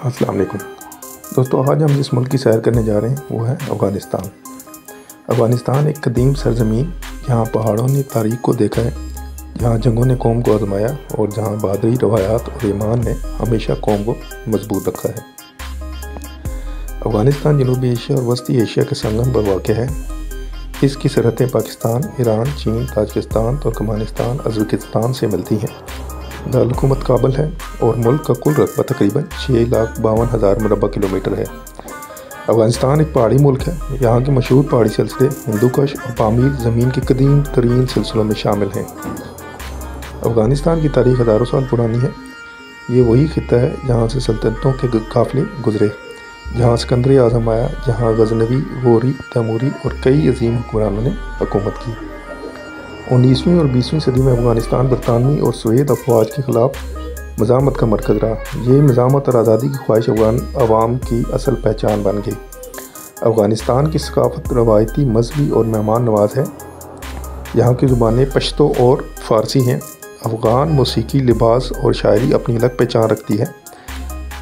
السلام علیکم دوستو، آج ہم جس ملک کی سیر کرنے جا رہے ہیں وہ ہے افغانستان۔ افغانستان ایک قدیم سرزمین، جہاں پہاڑوں نے تاریخ کو دیکھا ہے، جہاں جنگوں نے قوم کو آزمایا اور جہاں بہادری، روایات اور ایمان نے ہمیشہ قوم کو مضبوط رکھا ہے۔ افغانستان جنوبی ایشیا اور وسطی ایشیا کے سنگم پر واقع ہے۔ اس کی سرحدیں پاکستان، ایران، چین، تاجکستان، ترکمانستان، ازبکستان سے ملتی ہیں۔ دارالحکومت کابل ہے اور ملک کا کل رقبہ تقریباً 6,52,000 مربع کلومیٹر ہے۔ افغانستان ایک پہاڑی ملک ہے۔ یہاں کے مشہور پہاڑی سلسلے ہندوکش اور پامیر زمین کے قدیم ترین سلسلوں میں شامل ہیں۔ افغانستان کی تاریخ ہزاروں سال پرانی ہے۔ یہ وہی خطہ ہے جہاں سے سلطنتوں کے قافلے گزرے، جہاں سکندر اعظم آیا، جہاں غزنوی، غوری، تیموری اور کئی عظیم حکمرانوں نے حکومت کی۔ 19ویں اور 20ویں صدی میں افغانستان برطانوی اور سوید افواج کے خلاف مزاحمت کا مرکز رہا۔ یہ مزاحمت اور آزادی کی خواہش افغان عوام کی اصل پہچان بن گئی۔ افغانستان کی ثقافت روایتی، مذہبی اور مہمان نواز ہے۔ یہاں کی زبانیں پشتو اور فارسی ہیں۔ افغان موسیقی، لباس اور شاعری اپنی الگ پہچان رکھتی ہے۔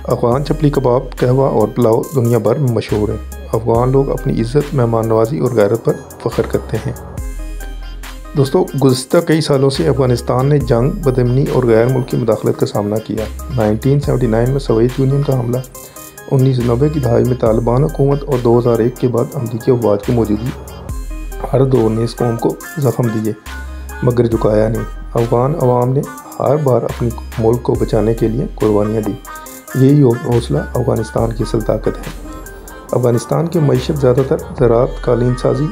افغان چپلی کباب، قہوہ اور پلاؤ دنیا بھر میں مشہور ہیں۔ افغان لوگ اپنی عزت، مہمان نوازی اور غیرت پر فخر کرتے ہیں۔ دوستو، گزشتہ کئی سالوں سے افغانستان نے جنگ، بدامنی اور غیر ملکی مداخلت کا سامنا کیا۔ 1979 میں سوویت یونین کا حملہ، 1990 کی دہائی میں طالبان حکومت اور 2001 کے بعد امریکی افواج کی موجودگی، ہر دور نے اس قوم کو زخم دیے مگر جھکایا نہیں۔ افغان عوام نے ہر بار اپنی ملک کو بچانے کے لیے قربانیاں دی۔ یہی حوصلہ افغانستان کی اصل طاقت ہے۔ افغانستان کی معیشت زیادہ تر زراعت، قالین سازی